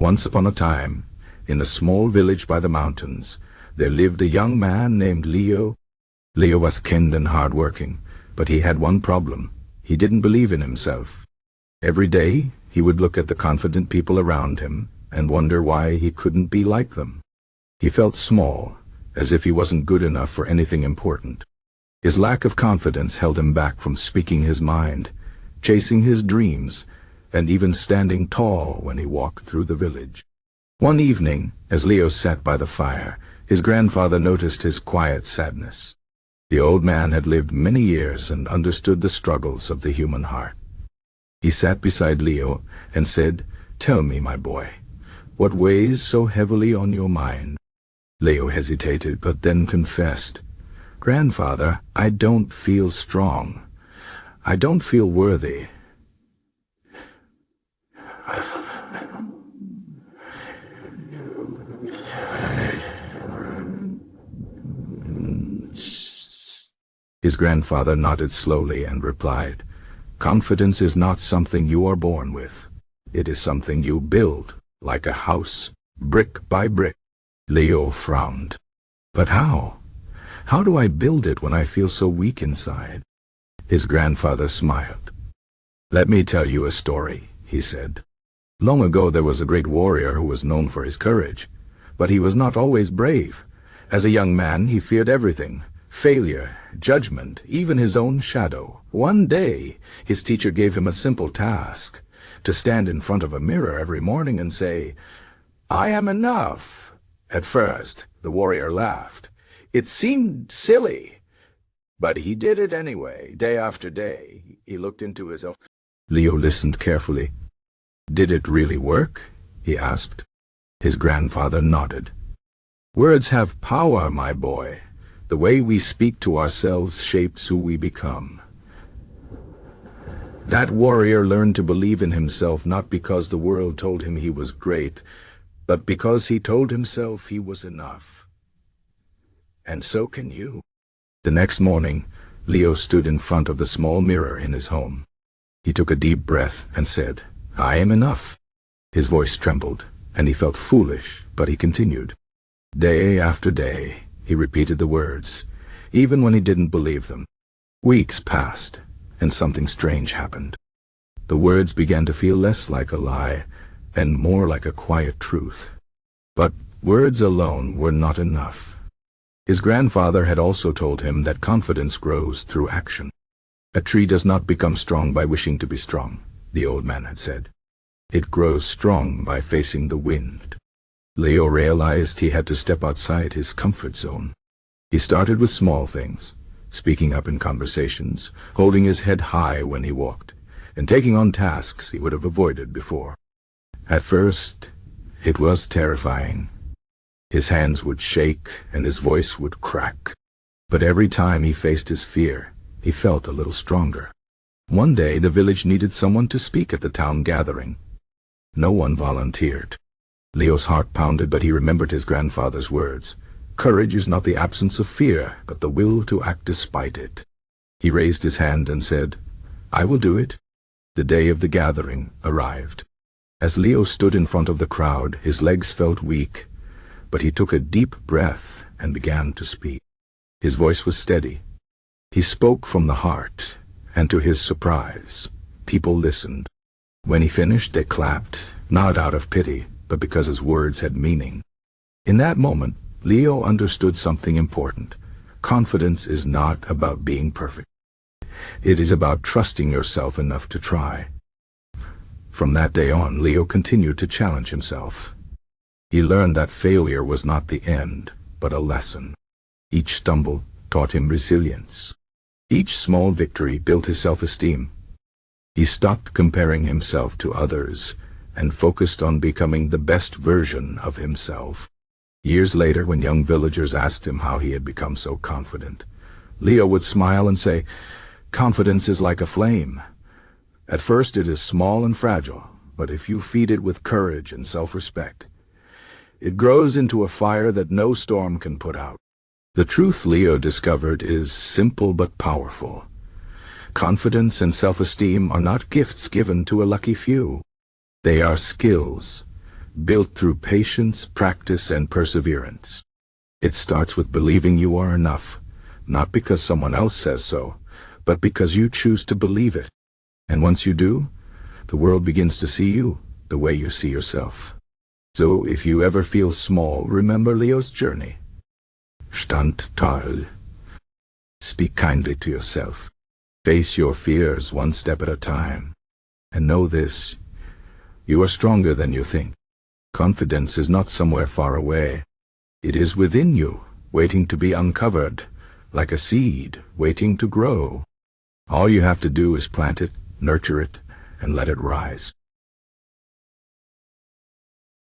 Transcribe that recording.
Once upon a time, in a small village by the mountains, there lived a young man named Leo. Leo was kind and hard-working, but he had one problem. He didn't believe in himself. Every day, he would look at the confident people around him and wonder why he couldn't be like them. He felt small, as if he wasn't good enough for anything important. His lack of confidence held him back from speaking his mind, chasing his dreams, and even standing tall when he walked through the village. One evening, as Leo sat by the fire, his grandfather noticed his quiet sadness. The old man had lived many years and understood the struggles of the human heart. He sat beside Leo and said, "Tell me, my boy, what weighs so heavily on your mind?" Leo hesitated, but then confessed, "Grandfather, I don't feel strong. I don't feel worthy. His grandfather nodded slowly and replied, "Confidence is not something you are born with. It is something you build, like a house, brick by brick." Leo frowned. "But how? How do I build it when I feel so weak inside?" His grandfather smiled. "Let me tell you a story," he said. "Long ago there was a great warrior who was known for his courage, but he was not always brave. As a young man he feared everything, failure, judgment, even his own shadow. One day his teacher gave him a simple task, to stand in front of a mirror every morning and say, 'I am enough.' At first, the warrior laughed. It seemed silly, but he did it anyway, day after day. He looked into his own." Leo listened carefully. "Did it really work?" he asked. His grandfather nodded. "Words have power, my boy. The way we speak to ourselves shapes who we become." That warrior learned to believe in himself not because the world told him he was great, but because he told himself he was enough. And so can you. The next morning, Leo stood in front of the small mirror in his home. He took a deep breath and said, "I am enough." His voice trembled, and he felt foolish, but he continued. Day after day, he repeated the words, even when he didn't believe them. Weeks passed, and something strange happened. The words began to feel less like a lie, and more like a quiet truth. But words alone were not enough. His grandfather had also told him that confidence grows through action. "A tree does not become strong by wishing to be strong," the old man had said. "It grows strong by facing the wind." Leo realized he had to step outside his comfort zone. He started with small things, speaking up in conversations, holding his head high when he walked, and taking on tasks he would have avoided before. At first, it was terrifying. His hands would shake and his voice would crack. But every time he faced his fear, he felt a little stronger. One day, the village needed someone to speak at the town gathering. No one volunteered. Leo's heart pounded, but he remembered his grandfather's words. Courage is not the absence of fear, but the will to act despite it. He raised his hand and said, "I will do it." The day of the gathering arrived. As Leo stood in front of the crowd, his legs felt weak, but he took a deep breath and began to speak. His voice was steady. He spoke from the heart, and to his surprise, people listened. When he finished, they clapped, not out of pity, but because his words had meaning. In that moment, Leo understood something important. Confidence is not about being perfect. It is about trusting yourself enough to try. From that day on, Leo continued to challenge himself. He learned that failure was not the end, but a lesson. Each stumble taught him resilience. Each small victory built his self-esteem. He stopped comparing himself to others and focused on becoming the best version of himself. Years later, when young villagers asked him how he had become so confident, Leo would smile and say, "Confidence is like a flame. At first it is small and fragile, but if you feed it with courage and self-respect, it grows into a fire that no storm can put out." The truth Leo discovered is simple but powerful. Confidence and self-esteem are not gifts given to a lucky few. They are skills, built through patience, practice, and perseverance. It starts with believing you are enough, not because someone else says so, but because you choose to believe it. And once you do, the world begins to see you the way you see yourself. So if you ever feel small, remember Leo's journey. Stand tall. Speak kindly to yourself. Face your fears one step at a time. And know this, you are stronger than you think. Confidence is not somewhere far away. It is within you, waiting to be uncovered, like a seed waiting to grow. All you have to do is plant it, nurture it, and let it rise.